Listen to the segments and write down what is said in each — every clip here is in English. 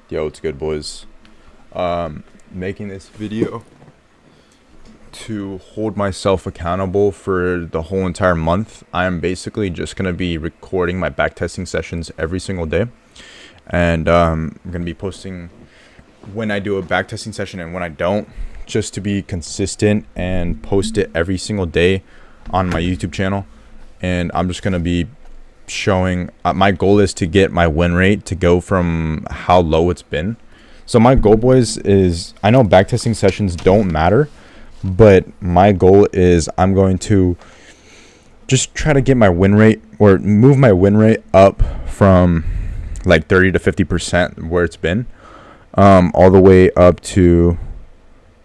Yo, it's good, boys. Making this video to hold myself accountable for the whole entire month. I am basically just gonna be recording my backtesting sessions every single day, and I'm gonna be posting when I do a backtesting session and when I don't, just to be consistent and post it every single day on my YouTube channel. And I'm just gonna be showing my goal is to get my win rate to go from how low it's been. So my goal, boys, is I know backtesting sessions don't matter, but my goal is I'm going to just try to get my win rate or move my win rate up from like 30 to 50% where it's been, all the way up to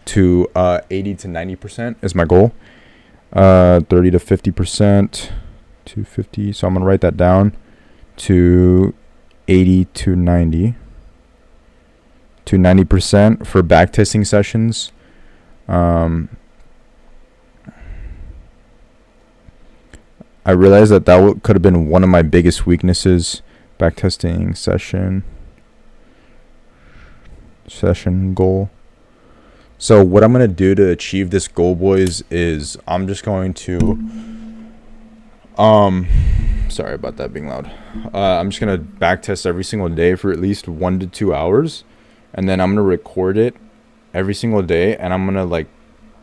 80 to 90% is my goal. 30 to 50%. 250. So I'm gonna write that down to 80 to 90 to 90% for backtesting sessions. I realized that could have been one of my biggest weaknesses. Backtesting session goal. So what I'm gonna do to achieve this goal, boys, is I'm just going to sorry about that being loud. I'm just gonna backtest every single day for at least 1 to 2 hours, and then I'm gonna record it every single day, and I'm gonna like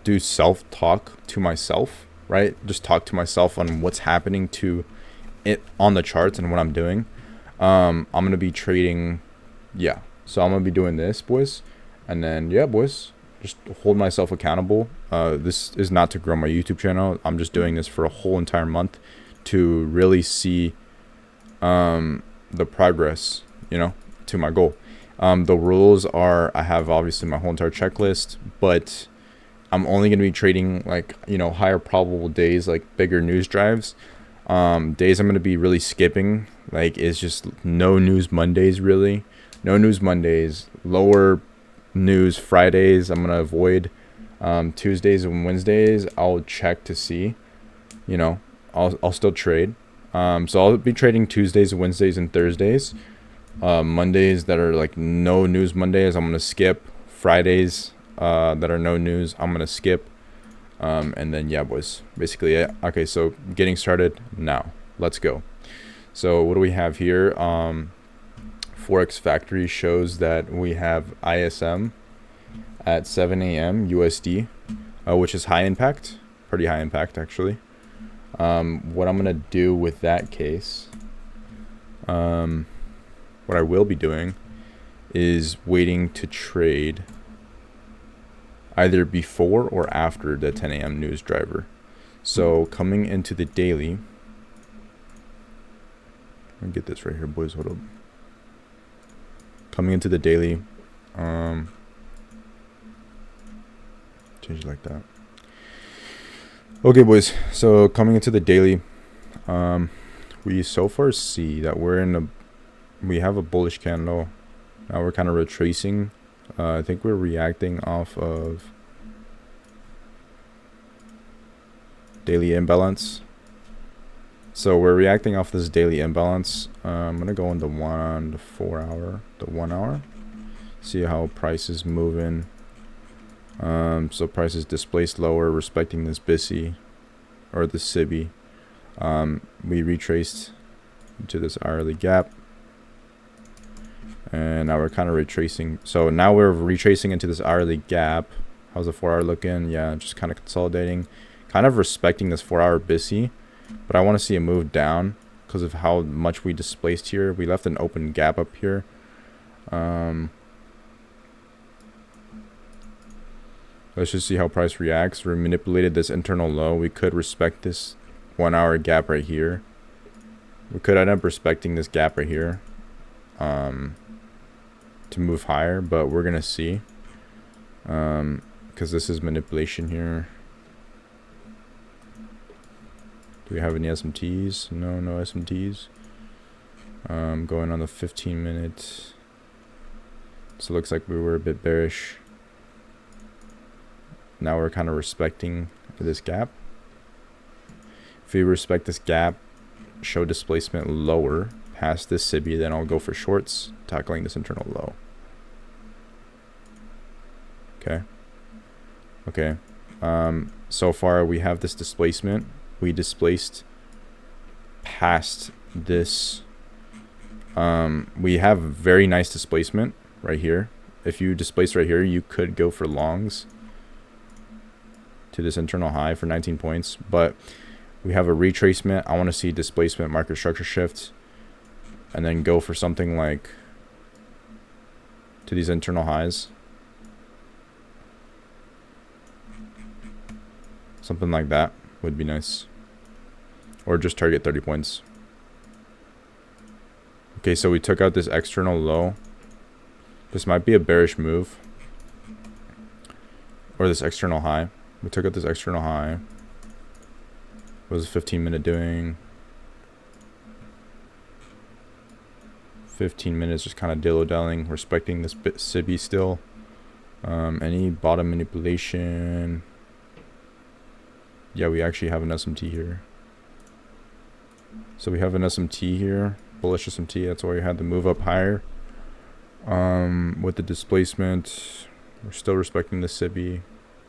do self-talk to myself, right? Just talk to myself on what's happening to it on the charts and what I'm doing. I'm gonna be trading, yeah. So I'm gonna be doing this, boys, and then yeah, boys, just hold myself accountable. This is not to grow my YouTube channel. I'm just doing this for a whole entire month to really see the progress, to my goal. The rules are, I have obviously my whole entire checklist, but I'm only going to be trading like, higher probable days, like bigger news drives. Days I'm going to be really skipping, like, is just no news Mondays, really. No news Mondays, lower news Fridays I'm going to avoid. Tuesdays and Wednesdays I'll check to see, I'll still trade. So I'll be trading Tuesdays, Wednesdays, and Thursdays. Mondays that are like no news Mondays, I'm gonna skip. Fridays that are no news, I'm gonna skip. And then yeah, boys, basically it. Okay, so getting started now. Let's go. So what do we have here? Forex Factory shows that we have ISM at 7 a.m. USD, which is high impact, pretty high impact actually. What I'm gonna do with that case, what I will be doing is waiting to trade either before or after the 10 a.m. news driver. So coming into the daily, let me get this right here, boys. Hold up. Coming into the daily, change it like that. Okay, boys, so coming into the daily, we so far see that we have a bullish candle. Now we're kind of retracing. I think we're reacting off of daily imbalance. So we're reacting off this daily imbalance. I'm gonna go into the 1 hour, see how price is moving. So price is displaced lower, respecting this BISI or the SIBI. We retraced to this hourly gap, and now we're kind of retracing. So now we're retracing into this hourly gap. How's the 4 hour looking? Yeah, just kind of consolidating, kind of respecting this 4 hour BISI, but I want to see a move down because of how much we displaced here. We left an open gap up here. Let's just see how price reacts. We manipulated this internal low. We could respect this 1 hour gap right here. We could end up respecting this gap right here to move higher, but we're gonna see, because this is manipulation here. Do we have any SMTs? No SMTs. Going on the 15-minute. So it looks like we were a bit bearish. Now we're kind of respecting this gap. If we respect this gap, show displacement lower past this SIBI, then I'll go for shorts, tackling this internal low. Okay. So far we have this displacement. We displaced past this. We have very nice displacement right here. If you displace right here, you could go for longs to this internal high for 19 points, but we have a retracement. I want to see displacement, market structure shift, and then go for something like to these internal highs. Something like that would be nice. Or just target 30 points. Okay, so we took out this external low. This might be a bearish move. Or this external high. We took out this external high. What was a 15-minute doing? 15 minutes just kind of dillo-dallying, respecting this bit SIBI still. Any bottom manipulation? Yeah, we actually have an SMT here. So we have an SMT here, bullish SMT. That's why we had to move up higher. With the displacement, we're still respecting the SIBI.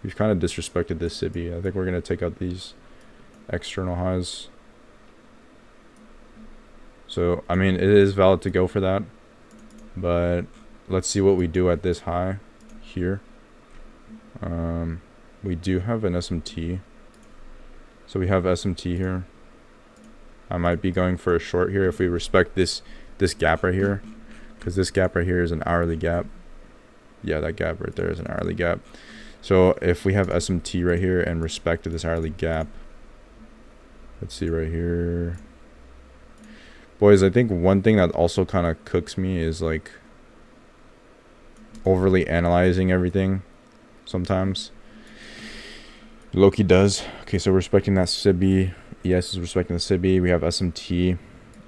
We've kind of disrespected this SIBI. I think we're going to take out these external highs. So, I mean, it is valid to go for that. But let's see what we do at this high here. We do have an SMT. So we have SMT here. I might be going for a short here if we respect this gap right here. Because this gap right here is an hourly gap. Yeah, that gap right there is an hourly gap. So if we have SMT right here and respect to this hourly gap. Let's see right here. Boys, I think one thing that also kind of cooks me is like overly analyzing everything sometimes. Loki does. Okay, so we're respecting that SIBI. ES is respecting the SIBI. We have SMT.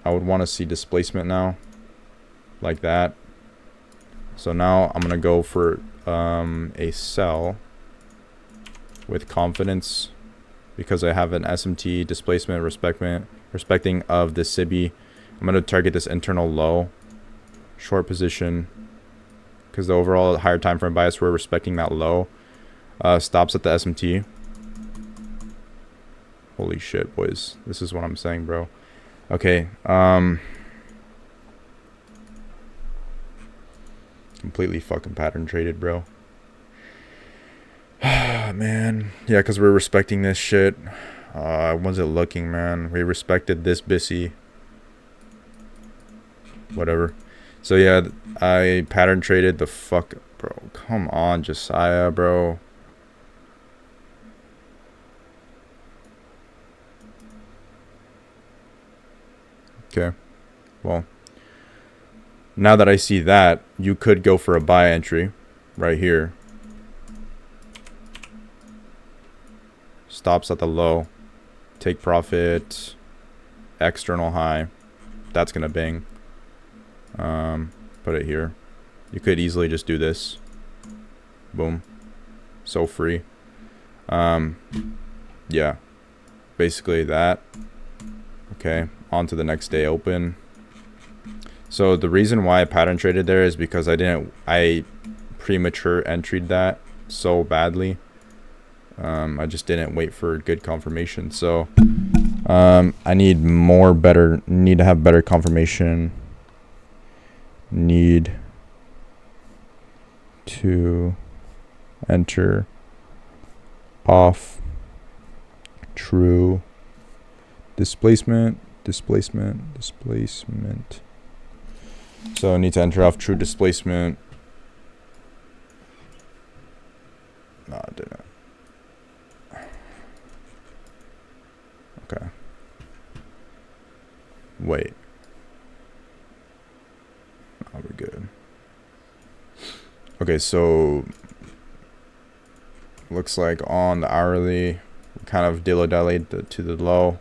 I would want to see displacement now. Like that. So now I'm going to go for a sell with confidence because I have an SMT displacement respecting of the SIBI. I'm going to target this internal low. Short position. Because the overall higher time frame bias, we're respecting that low. Stops at the SMT. Holy shit, boys. This is what I'm saying, bro. Okay. Completely fucking pattern traded, bro. Man. Yeah, because we're respecting this shit. When's it looking, man? We respected this BISI. Whatever. So, yeah, I pattern traded the fuck... Bro, come on, Josiah, bro. Okay, well, now that I see that, you could go for a buy entry right here. Stops at the low. Take profit. External high. That's going to bang. Put it here. You could easily just do this. Boom. So free. Yeah. Basically that. Okay. On to the next day open. So the reason why I pattern traded there is because I premature entered that so badly. I just didn't wait for good confirmation. So I need to have better confirmation. Need to enter off true displacement. So I need to enter off true displacement. No, I didn't. Okay. Wait. Oh, we're good. Okay, so looks like on the hourly, we kind of dillo-dallied to the low.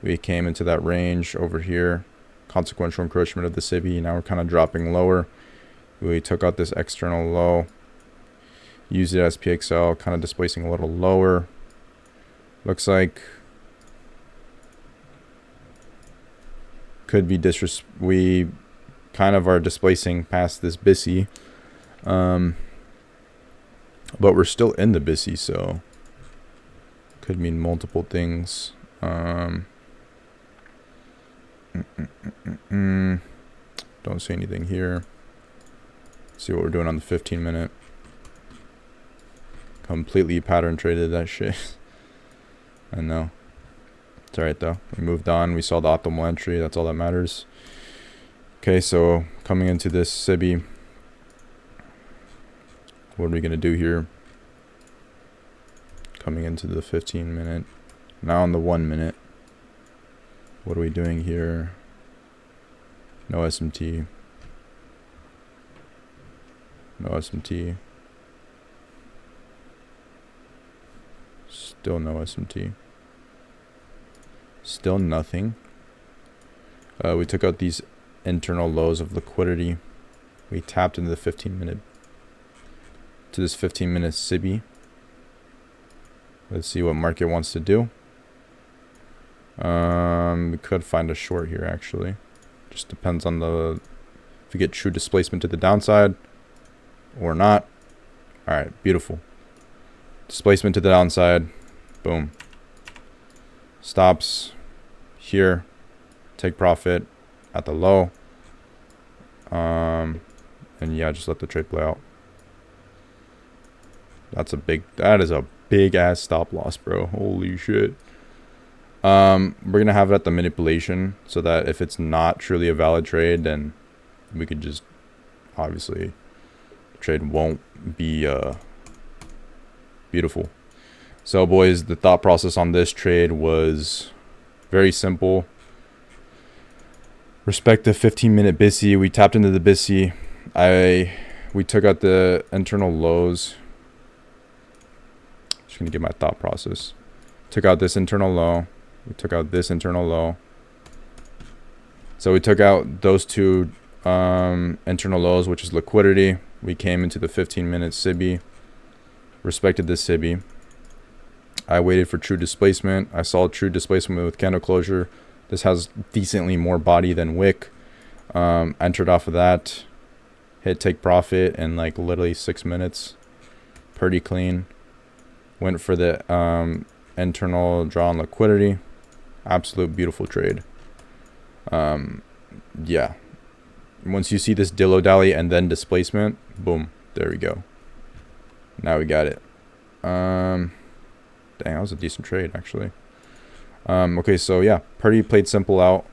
We came into that range over here. Consequential encroachment of the SIBI. Now we're kind of dropping lower. We took out this external low. Used it as PXL, kind of displacing a little lower. Looks like could be we kind of are displacing past this BISI. But we're still in the BISI, so could mean multiple things. Don't see anything here. See what we're doing on the 15-minute. Completely pattern traded that shit. I know. It's alright though. We moved on. We saw the optimal entry. That's all that matters. Okay, so coming into this SIBI, what are we going to do here? Coming into the 15-minute. Now on the 1 minute. What are we doing here? No SMT. No SMT. Still no SMT. Still nothing. We took out these internal lows of liquidity. We tapped into the 15-minute to this 15-minute SIBI. Let's see what market wants to do. We could find a short here actually. Just depends on the if we get true displacement to the downside or not. All right, beautiful. Displacement to the downside. Boom. Stops here. Take profit at the low. And yeah, just let the trade play out. That is a big ass stop loss, bro. Holy shit. We're gonna have it at the manipulation so that if it's not truly a valid trade, then we could just obviously the trade won't be beautiful. So boys, the thought process on this trade was very simple. Respect the 15-minute BISI. We tapped into the BISI. We took out the internal lows. Just gonna get my thought process. Took out this internal low. We took out this internal low. So we took out those two internal lows, which is liquidity. We came into the 15-minute SIBI. Respected this SIBI. I waited for true displacement. I saw true displacement with candle closure. This has decently more body than wick. Entered off of that. Hit take profit in like literally 6 minutes. Pretty clean. Went for the internal draw on liquidity. Absolute beautiful trade. Yeah. Once you see this dillo dally and then displacement, boom, there we go. Now we got it. Dang, that was a decent trade actually. Okay, so yeah, pretty played simple out.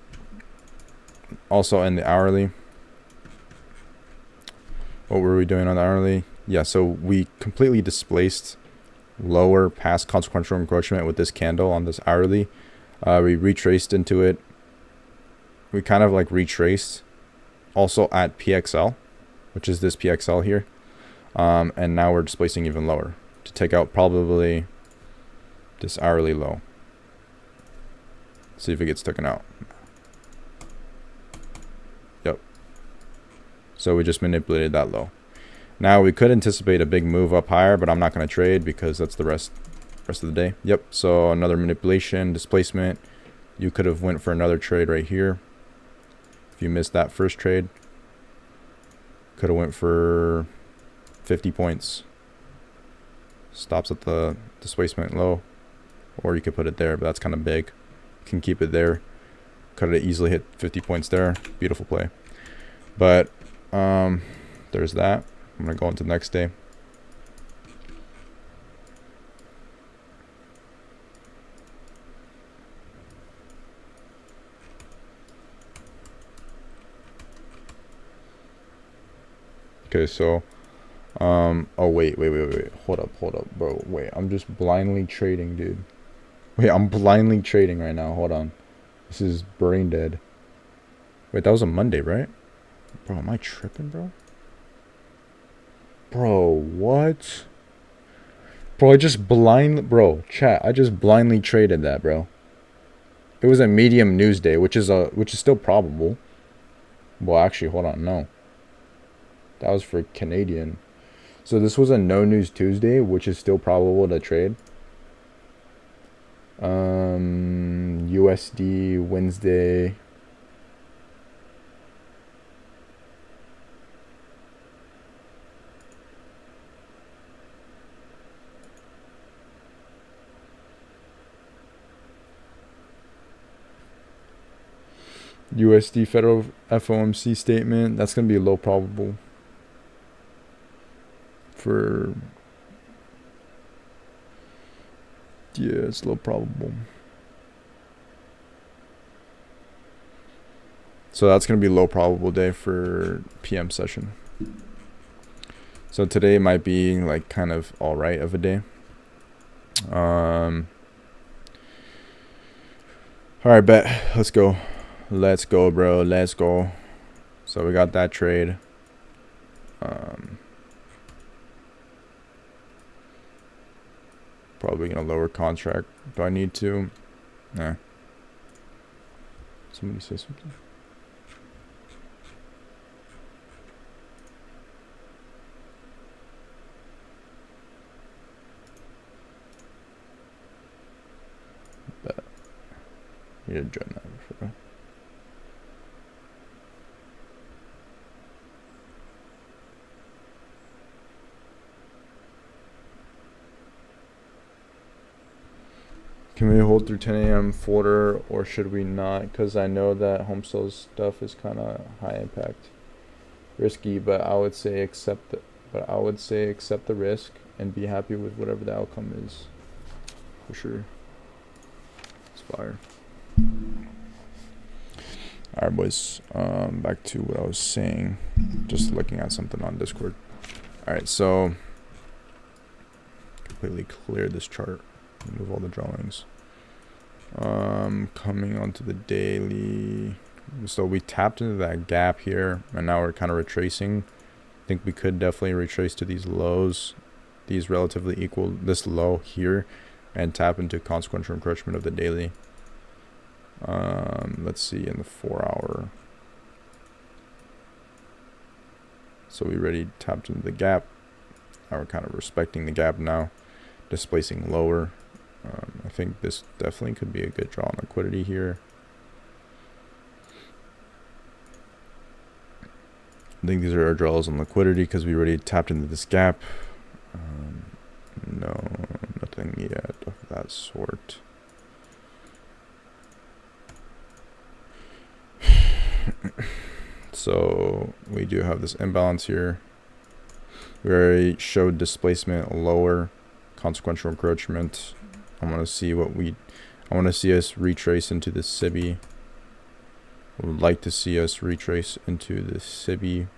Also in the hourly. What were we doing on the hourly? Yeah, so we completely displaced lower past consequential encroachment with this candle on this hourly. We retraced into it. We kind of like retraced also at PXL, which is this PXL here. And now we're displacing even lower to take out probably this hourly low. See if it gets taken out. Yep. So we just manipulated that low. Now we could anticipate a big move up higher, but I'm not going to trade because that's the rest of the day. Yep. So another manipulation, displacement. You could have went for another trade right here. If you missed that first trade, could have went for 50 points. Stops at the displacement low, or you could put it there, but that's kind of big. You can keep it there. Could have easily hit 50 points there. Beautiful play. But there's that. I'm gonna go into the next day. Okay, so oh wait, hold up, bro. Wait, I'm just blindly trading, dude. Wait, I'm blindly trading right now. Hold on. This is brain dead. Wait, that was a Monday, right? Bro, am I tripping, bro? Bro, what? Bro, I just blindly traded that, bro. It was a medium news day, which is still probable. Well, actually, hold on, no. That was for Canadian. So this was a no news Tuesday, which is still probable to trade. USD Wednesday. USD federal FOMC statement. That's going to be low probable for, yeah, it's low probable. So that's going to be low probable day for PM session. So today might be like kind of all right of a day. All right, bet. Let's go. Let's go, bro. Let's go. So we got that trade. Probably gonna lower contract. Do I need to? Nah. Somebody say something. Bet. You did join that before. Can we hold through 10 a.m. Florida, or should we not? Because I know that home sales stuff is kind of high impact, risky. But I would say accept the risk and be happy with whatever the outcome is. For sure. It's fire. All right, boys. Back to what I was saying. Just looking at something on Discord. All right, so completely clear this chart. Move all the drawings. Coming onto the daily. So we tapped into that gap here, and now we're kind of retracing. I think we could definitely retrace to these lows, these relatively equal, this low here, and tap into consequential encroachment of the daily. Let's see in the 4 hour. So we already tapped into the gap. Now we're kind of respecting the gap now, displacing lower. I think this definitely could be a good draw on liquidity here. I think these are our draws on liquidity because we already tapped into this gap. No, nothing yet of that sort. So we do have this imbalance here. We already showed displacement lower, consequential encroachment. I want to see us retrace into the SIBI. I would like to see us retrace into the SIBI.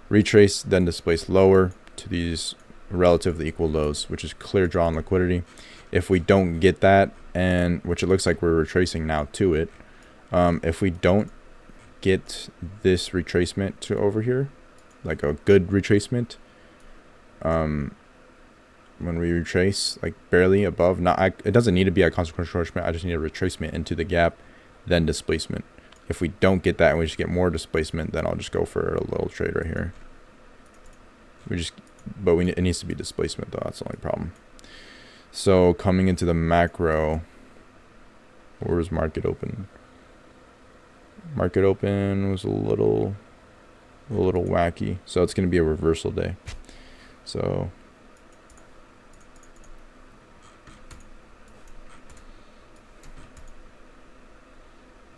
Retrace, then displace lower to these relatively equal lows, which is clear draw on liquidity. If we don't get that, and which it looks like we're retracing now to it, if we don't get this retracement to over here, like a good retracement, when we retrace like barely above, it doesn't need to be a consequential encroachment. I just need a retracement into the gap, then displacement. If we don't get that and we just get more displacement, then I'll just go for a little trade right here. It needs to be displacement though. That's the only problem. So coming into the macro, where was market open? Market open was a little wacky. So it's going to be a reversal day. So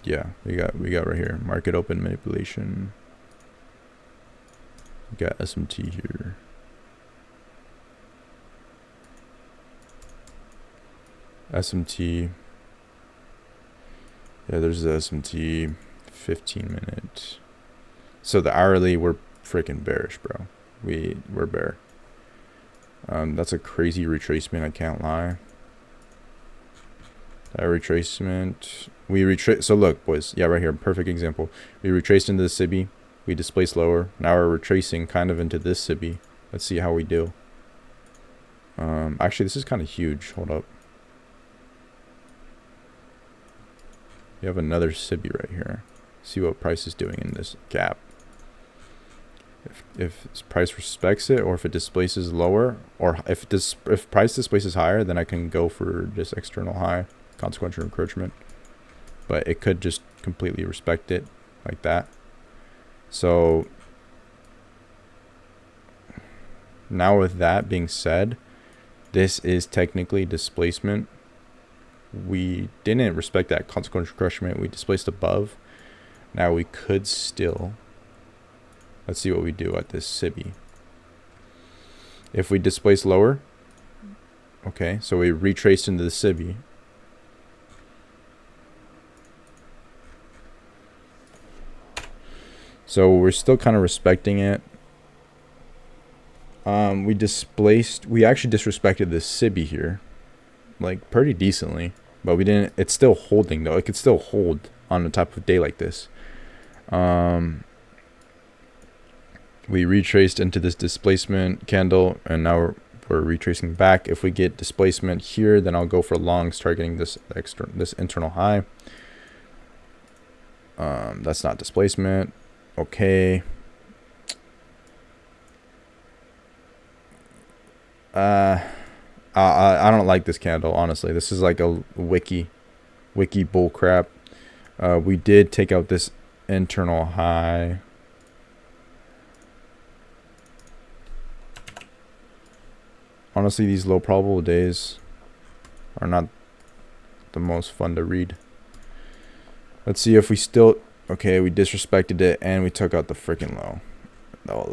yeah, we got right here market open manipulation. We got SMT here. SMT. Yeah, there's the SMT 15-minute. So the hourly, we're freaking bearish, bro. We're bear. That's a crazy retracement, I can't lie. That retracement, so look, boys, yeah, right here, perfect example. We retraced into the SIBI, we displaced lower. Now we're retracing kind of into this SIBI. Let's see how we do. Actually, this is kind of huge. Hold up. We have another SIBI right here. See what price is doing in this gap. If price respects it, or if it displaces lower, or if price displaces higher, then I can go for this external high, consequential encroachment. But it could just completely respect it like that. So now with that being said, this is technically displacement we didn't respect that consequential crush rate. We displaced above. Now we could still, let's see what we do at this SIBI. If we displace lower, okay, so we retraced into the SIBI. So we're still kind of respecting it. We actually disrespected the SIBI here, like pretty decently, but we didn't. It's still holding though. It could still hold on a type of day like this. We retraced into this displacement candle, and now we're retracing back. If we get displacement here, then I'll go for longs targeting this internal high. That's not displacement. Okay. I don't like this candle, honestly. This is like a wiki bull crap. We did take out this internal high. Honestly, these low probable days are not the most fun to read. Let's see if we still... Okay, we disrespected it and we took out the freaking low.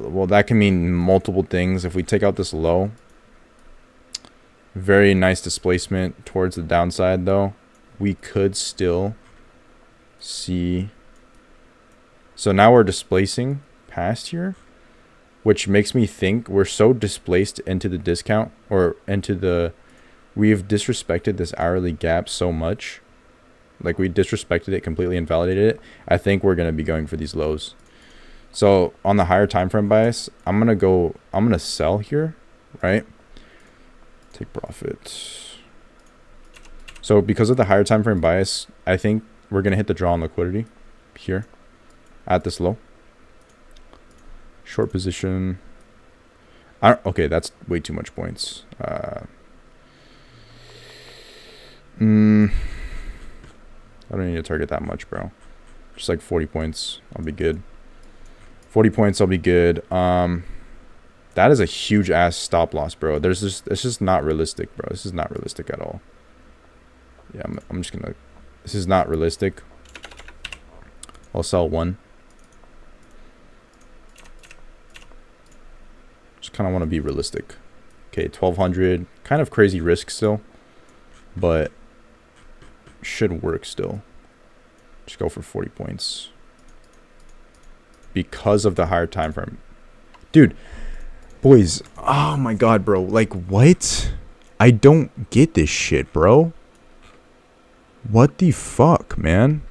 Well, that can mean multiple things. If we take out this low, very nice displacement towards the downside though. We could still see... So now we're displacing past here, which makes me think we're so displaced into the discount, or into the... We've disrespected this hourly gap so much. Like, we disrespected it, completely invalidated it. I think we're going to be going for these lows. So on the higher time frame bias, I'm going to sell here, right? Take profit. So because of the higher time frame bias, I think we're going to hit the draw on liquidity here at this low. Short position. Okay, that's way too much points. I don't need to target that much, bro. Just like 40 points. I'll be good. 40 points, I'll be good. That is a huge ass stop loss, bro. It's just not realistic, bro. This is not realistic at all. Yeah, I'm just gonna... This is not realistic. I'll sell one. Just kind of want to be realistic. Okay, 1200. Kind of crazy risk still, but should work still. Just go for 40 points because of the higher time frame. Dude, boys, oh my god, bro. Like, what? I don't get this shit, bro. What the fuck, man?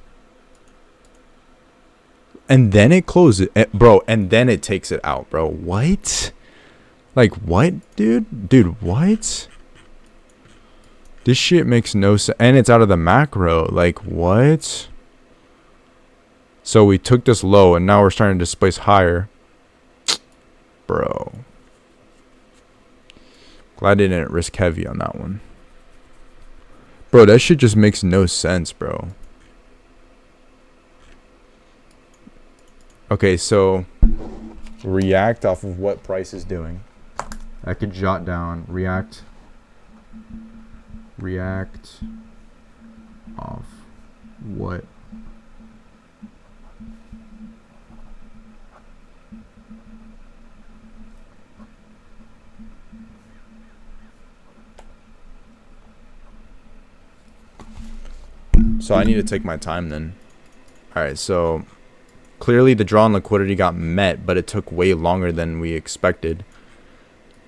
And then it closes it, bro, and then it takes it out, bro. What? Like, what, dude? Dude, what? This shit makes no sense. And it's out of the macro. Like, what? So we took this low, and now we're starting to displace higher. Bro. Glad I didn't risk heavy on that one. Bro, that shit just makes no sense, bro. Okay, so react off of what price is doing. I could jot down react off what so I need to take my time then. Alright, so clearly the draw on liquidity got met, but it took way longer than we expected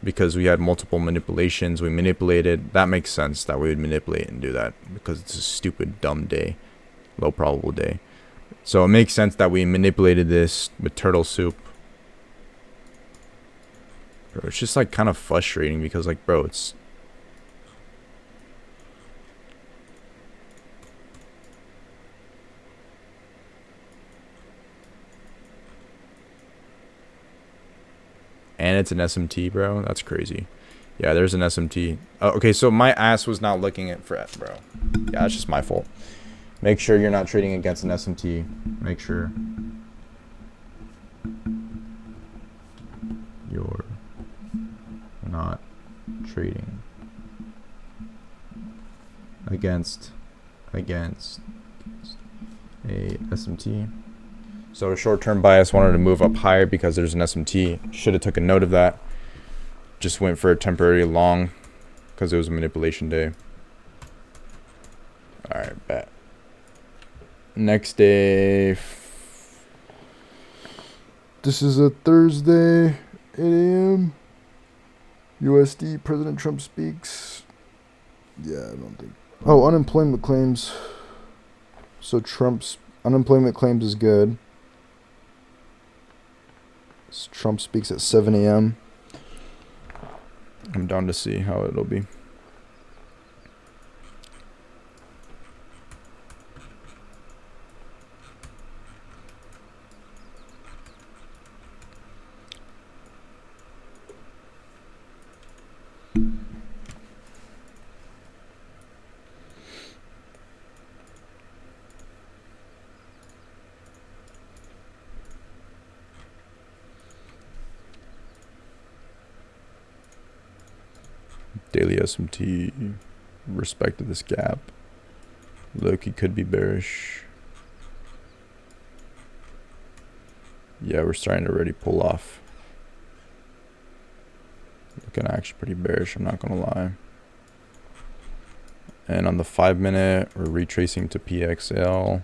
because we had multiple manipulations. We manipulated. That makes sense that we would manipulate and do that because it's a stupid, dumb day, low probable day. So it makes sense that we manipulated this with turtle soup. Bro, it's just like kind of frustrating because, like, bro, it's... And it's an SMT, bro. That's crazy. Yeah, there's an SMT. Okay, so my ass was not looking at Fred, bro. Yeah, that's just my fault. Make sure you're not trading against an SMT. Make sure you're not trading against a SMT. So a short-term bias wanted to move up higher because there's an SMT. Should have took a note of that. Just went for a temporary long because it was a manipulation day. All right, bet. Next day. This is a Thursday, 8 a.m. USD, President Trump speaks. Yeah, I don't think. Oh, unemployment claims. So Trump's unemployment claims is good. Trump speaks at 7 a.m. I'm down to see how it'll be. Daily SMT respected this gap. Look, he could be bearish. Yeah, we're starting to already pull off. Looking actually pretty bearish, I'm not gonna lie. And on the 5-minute, we're retracing to PXL.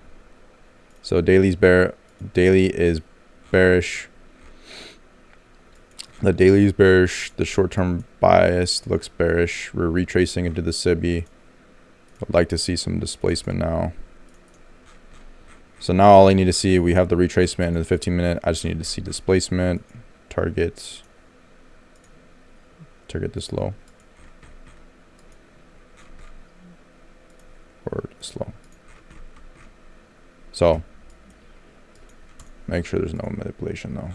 So daily is bearish. The daily is bearish. The short-term bias looks bearish. We're retracing into the SIBI. I'd like to see some displacement now. So now all I need to see, we have the retracement in the 15-minute. I just need to see displacement, targets. Target this low. Or this low. So make sure there's no manipulation though.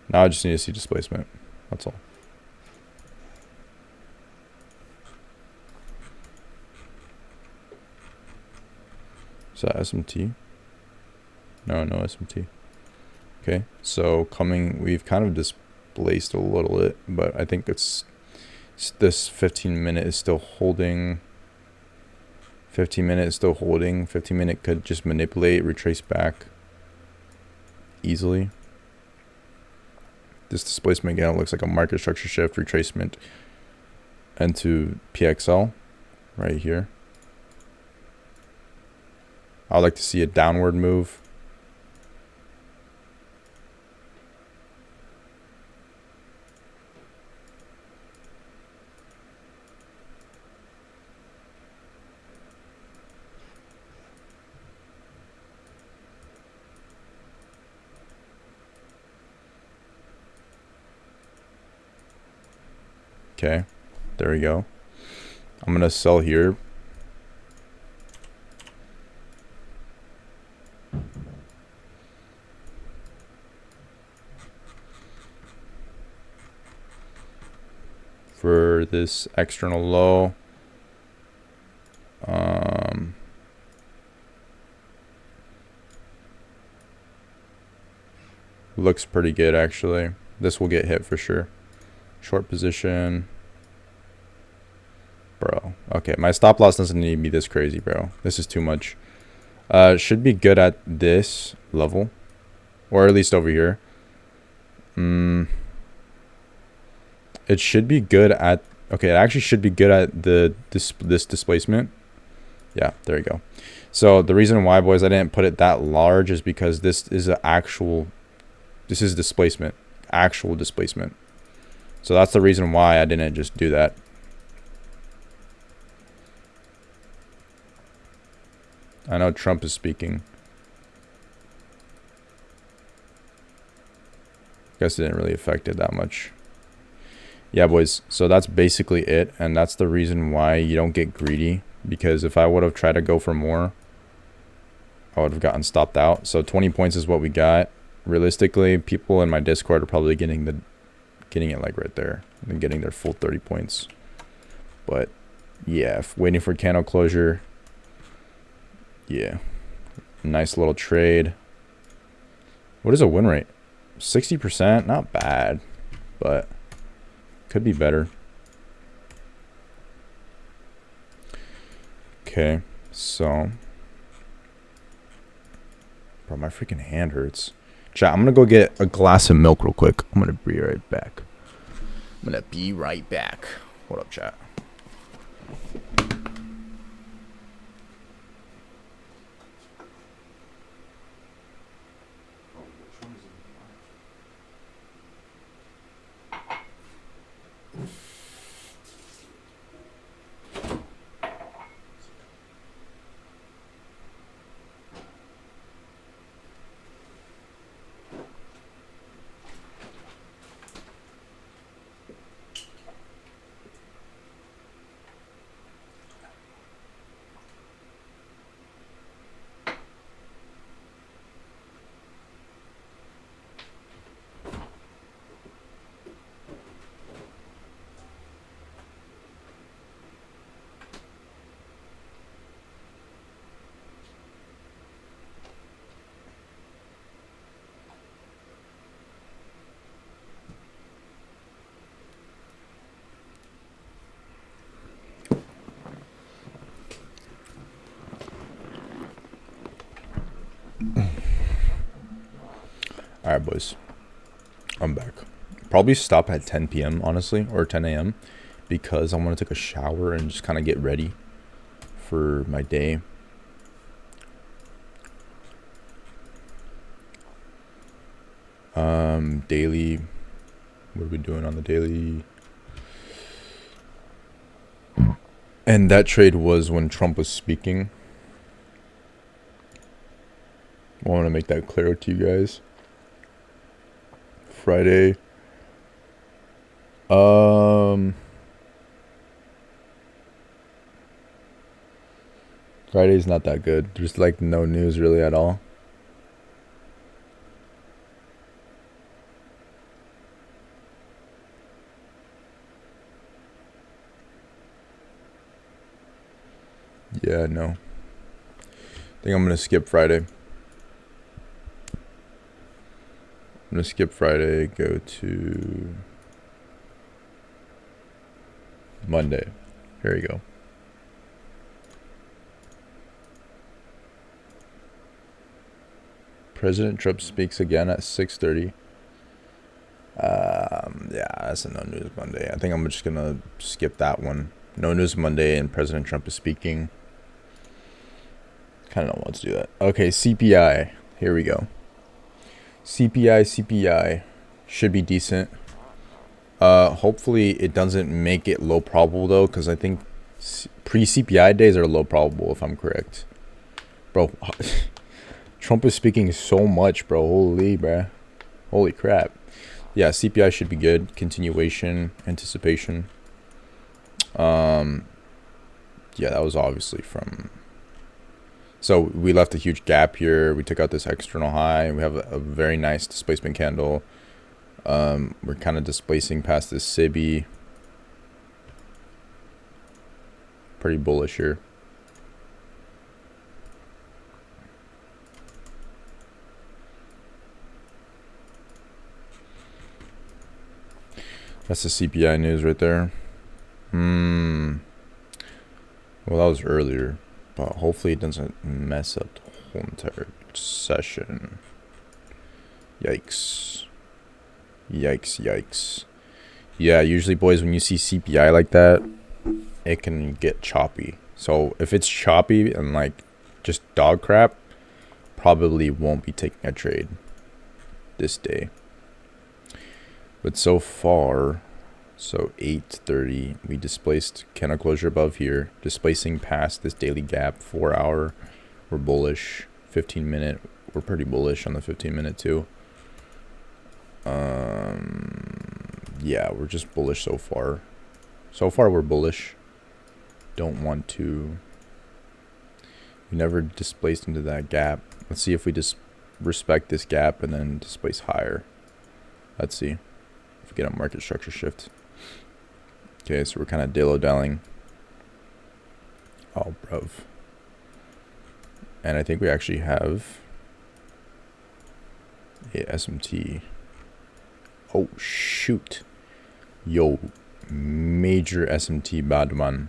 Now I just need to see displacement. That's all. Is that SMT? No SMT. Okay, so we've kind of displaced a little bit, but I think it's this 15-minute is still holding. 15-minute is still holding. 15-minute could just manipulate, retrace back easily. This displacement again looks like a market structure shift, retracement into PXL right here. I would like to see a downward move. Okay, there we go. I'm gonna sell here. For this external low. Looks pretty good actually. This will get hit for sure. Short position. Bro. Okay, my stop loss doesn't need to be this crazy, bro. This is too much. Should be good at this level. Or at least over here. It should be good at... Okay, it actually should be good at this displacement. Yeah, there you go. So the reason why, boys, I didn't put it that large is because this is an actual... This is displacement. Actual displacement. So that's the reason why I didn't just do that. I know Trump is speaking. Guess it didn't really affect it that much. Yeah, boys. So that's basically it. And that's the reason why you don't get greedy. Because if I would have tried to go for more, I would have gotten stopped out. So 20 points is what we got. Realistically, people in my Discord are probably getting it like right there. And getting their full 30 points. But yeah, waiting for candle closure. Yeah. Nice little trade. What is a win rate? 60%, not bad, but could be better. Okay, so, bro, my freaking hand hurts. Chat, I'm gonna go get a glass of milk real quick. I'm gonna be right back. What up, chat? All right, boys. I'm back. Probably stop at 10 p.m. honestly, or 10 a.m. because I want to take a shower and just kind of get ready for my day. Daily. What are we doing on the daily? And that trade was when Trump was speaking. I want to make that clear to you guys. Friday. Friday's not that good. There's like no news really at all. Yeah, no. I think I'm gonna skip Friday. I'm gonna skip Friday, go to Monday. Here you go. President Trump speaks again at 6:30. Yeah, that's a no news Monday. I think I'm just gonna skip that one. No news Monday and President Trump is speaking. Kind of don't want to do that. Okay, CPI. Here we go. CPI should be decent. Hopefully it doesn't make it low probable though, because I think pre-CPI days are low probable if I'm correct. Bro, Trump is speaking so much, bro. Holy crap. Yeah, CPI should be good. Continuation, anticipation. Yeah, that was obviously from. So we left a huge gap here. We took out this external high. We have a very nice displacement candle. We're kind of displacing past this SIBI. Pretty bullish here. That's the CPI news right there. Well, that was earlier, but hopefully it doesn't mess up the whole entire session. Yikes. Yeah, usually, boys, when you see CPI like that, it can get choppy. So if it's choppy and like just dog crap, probably won't be taking a trade this day. But so far, so 8:30, we displaced candle closure above here, displacing past this daily gap. 4 hour, we're bullish. 15-minute, we're pretty bullish on the 15-minute too. Yeah, we're just bullish so far. So far, we're bullish. Don't want to. We never displaced into that gap. Let's see if we just respect this gap and then displace higher. Let's see if we get a market structure shift. Okay, so we're kind of dillo-dallying. Oh, bruv. And I think we actually have a SMT Oh shoot. Yo, major SMT Badman.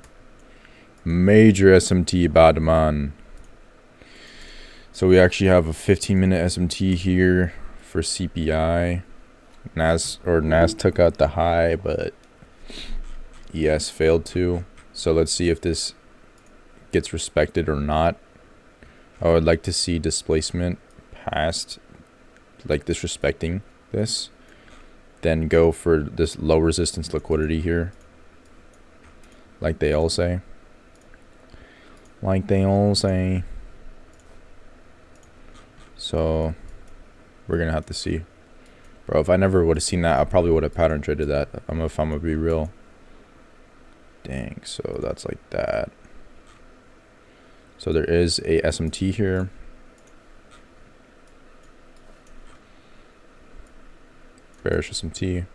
Major SMT Badman. So we actually have a 15-minute SMT here for CPI. Nas took out the high, but ES failed to. So let's see if this gets respected or not. I would like to see displacement past, like disrespecting this. Then go for this low resistance liquidity here. Like they all say. Like they all say. So we're gonna have to see. Bro, if I never would have seen that, I probably would have pattern traded that. If I'm gonna be real. Dang, so that's like that. So there is a SMT here. Bearish SMT.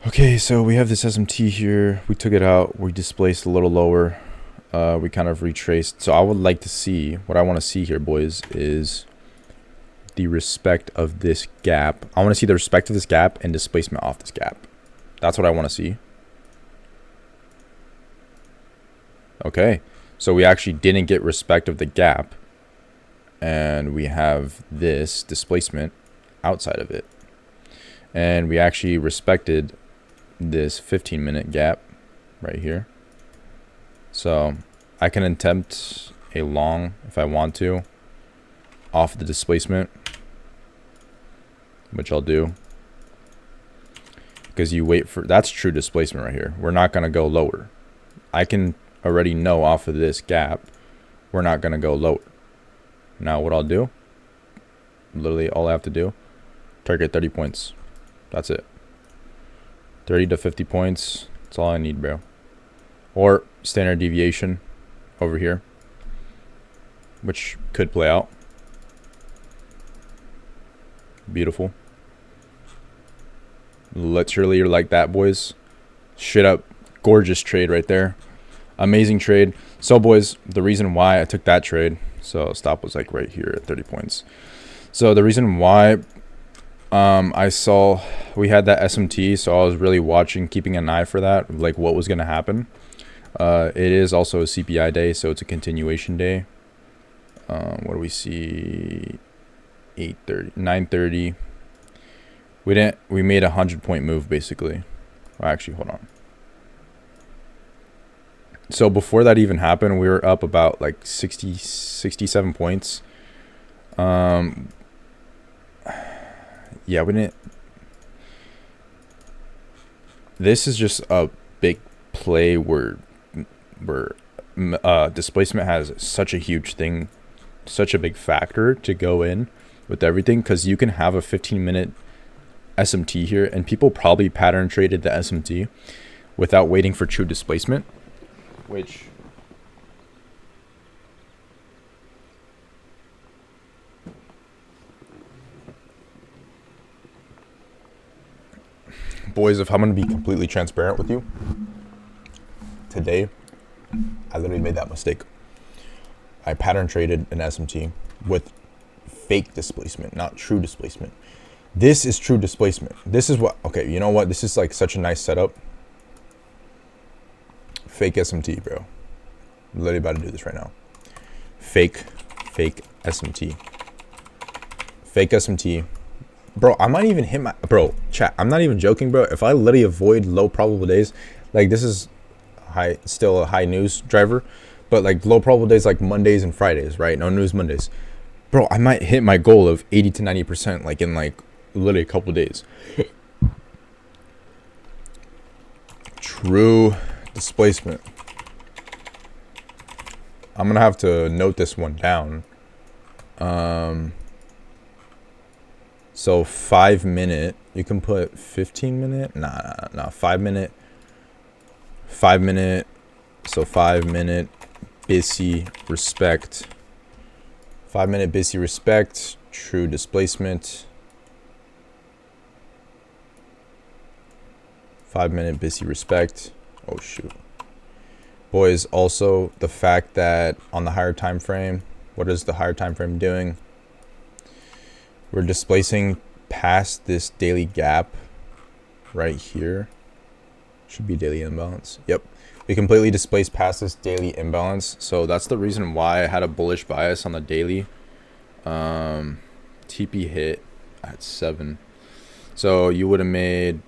Okay, so we have this SMT here. We took it out. We displaced a little lower. We kind of retraced. So I would like to see, what I want to see here, boys, is the respect of this gap. I want to see the respect of this gap and displacement off this gap. That's what I want to see. Okay, so we actually didn't get respect of the gap, and we have this displacement outside of it, and we actually respected this 15-minute gap right here. So I can attempt a long if I want to off the displacement, which I'll do, because you wait for, that's true displacement right here. We're not going to go lower. I can already know off of this gap we're not going to go lower. Now what I'll do, literally all I have to do, target 30 points. That's it. 30 to 50 points. That's all I need, bro. Or standard deviation over here, which could play out. Beautiful. Literally like that, boys. Shit up. Gorgeous trade right there. Amazing trade. So, boys, the reason why I took that trade, so stop was like right here at 30 points. So the reason why I saw we had that SMT, so I was really watching, keeping an eye for that, like what was going to happen. It is also a CPI day, so it's a continuation day. What do we see? 8:30, 9:30. We made a 100-point move basically. Well, actually, hold on. So before that even happened, we were up about like 67 points. Yeah, we didn't. This is just a big play where displacement has such a huge thing, such a big factor to go in with everything, because you can have a 15-minute SMT here, and people probably pattern traded the SMT without waiting for true displacement, which boys, if I'm going to be completely transparent with you, today I literally made that mistake. I pattern traded an SMT with fake displacement, not true displacement. This is true displacement. This is what, okay, you know what? This is like such a nice setup. Fake SMT, bro. I'm literally about to do this right now. Fake SMT. Fake SMT. Bro, I might even hit my, bro, chat, I'm not even joking, bro. If I literally avoid low probable days, like this is high, still a high news driver, but like low probable days like Mondays and Fridays, right? No news Mondays. Bro, I might hit my goal of 80 to 90% like in like literally a couple days. True displacement. I'm gonna have to note this one down. So 5 minute, you can put 15 minute, nah, 5 minute, 5 minute, so 5 minute busy respect, 5 minute busy respect, true displacement, 5 minute busy respect, oh shoot, Boys, also the fact that on the higher time frame, what is the higher time frame doing? We're displacing past this daily gap right here. Should be daily imbalance. Yep. We completely displaced past this daily imbalance. So that's the reason why I had a bullish bias on the daily. TP hit at 7. So you would have made,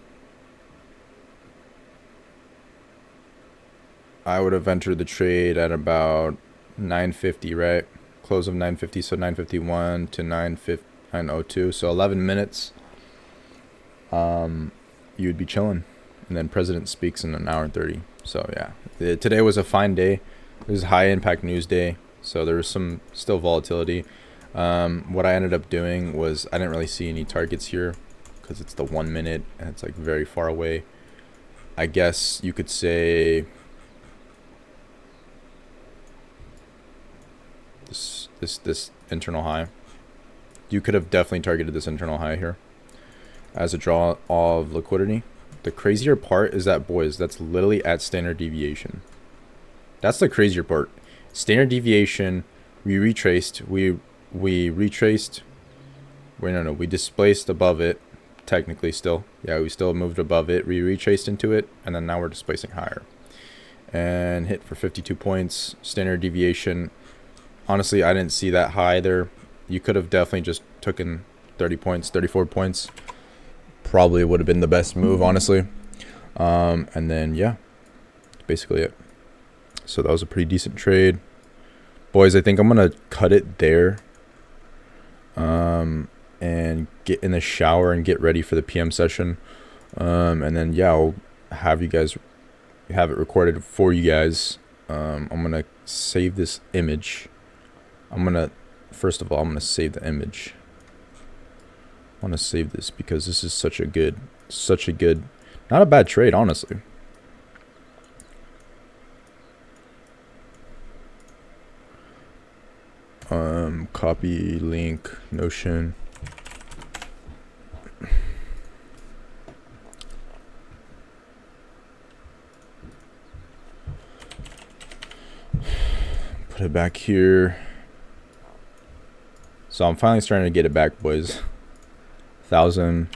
I would have entered the trade at about 950, right? Close of 950, so 951 to 902. So 11 minutes. You'd be chilling. And then President speaks in an hour and 30. So yeah, today was a fine day. It was a high impact news day. So there was some still volatility. What I ended up doing was I didn't really see any targets here because it's the 1 minute and it's like very far away. I guess you could say this internal high. You could have definitely targeted this internal high here as a draw of liquidity. The crazier part is that, boys, that's literally at standard deviation. That's the crazier part. Standard deviation, we retraced, we displaced above it, technically still. Yeah, we still moved above it. We retraced into it, and then now we're displacing higher. And hit for 52 points. Standard deviation. Honestly, I didn't see that high there. You could have definitely just taken 30 points, 34 points. Probably would have been the best move, honestly. And then, yeah, that's basically it. So that was a pretty decent trade. Boys, I think I'm going to cut it there. And get in the shower and get ready for the PM session. And then, yeah, I'll have you guys have it recorded for you guys. I'm going to save this image. First of all, I'm going to save the image. I want to save this because this is such a good, not a bad trade, honestly. Copy link, Notion. Put it back here. So I'm finally starting to get it back, boys. 1,000.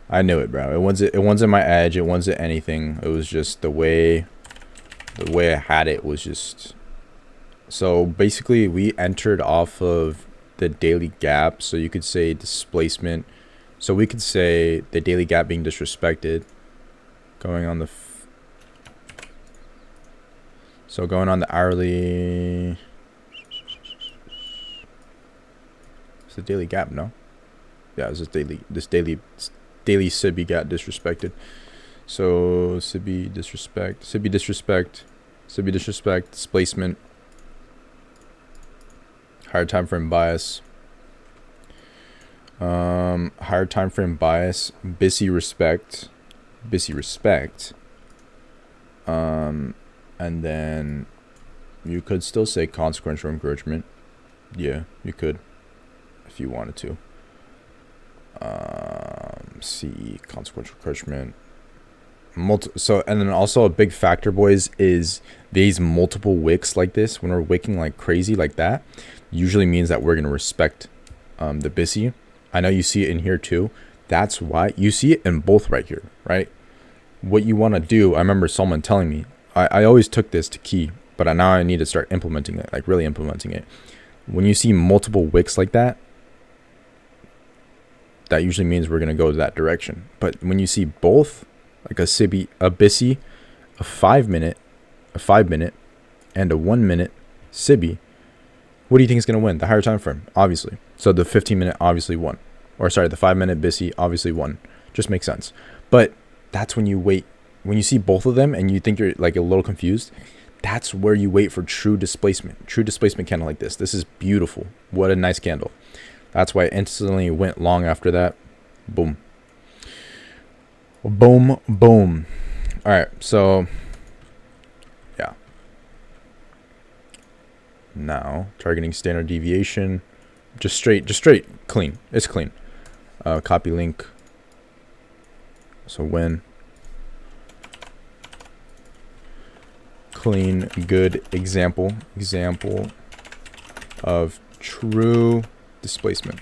I knew it, bro. It wasn't my edge. It wasn't anything. It was just the way I had it was just. So basically, we entered off of the daily gap. So you could say displacement. So we could say the daily gap being disrespected. Going on the. So going on the hourly. It's the daily gap, no? Yeah, it's this daily SIBI got disrespected. So SIBI disrespect, displacement, higher time frame bias, higher time frame bias, BISI respect, and then you could still say consequential encroachment. Yeah, you could if you wanted to. See consequential encroachment. So, and then also a big factor, boys, is these multiple wicks like this. When we're wicking like crazy like that, usually means that we're gonna respect the BISI. I know you see it in here too. That's why you see it in both right here, right? What you want to do, I remember someone telling me, I always took this to key, but now I need to start implementing it, like really implementing it. When you see multiple wicks like that, that usually means we're going to go that direction. But when you see both, like a BISI, a 5 minute, and a 1 minute SIBI, what do you think is going to win? The higher time frame, obviously. So the 15 minute obviously won. Or sorry, the 5 minute BISI obviously won. Just makes sense. But that's when you wait. When you see both of them and you think you're like a little confused, that's where you wait for true displacement. True displacement candle like this. This is beautiful. What a nice candle. That's why I instantly went long after that. Boom. Boom, boom. All right, so yeah. Now targeting standard deviation, just straight, clean. It's clean. Copy link. So when clean, good example of true displacement.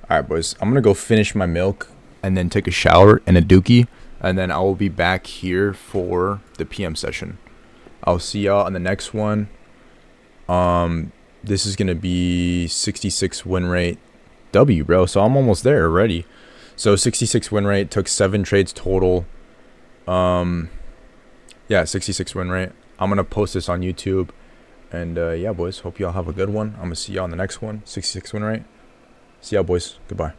All right, boys, I'm gonna go finish my milk and then take a shower and a dookie, and then I will be back here for the PM session. I'll see y'all on the next one. This is gonna be 66 win rate W, bro. So I'm almost there already. So 66 win rate, took 7 trades total. Yeah, 66 win rate. I'm gonna post this on YouTube, and yeah, boys, hope y'all have a good one. I'm gonna see y'all on the next one. 66 win rate. See y'all, boys. Goodbye.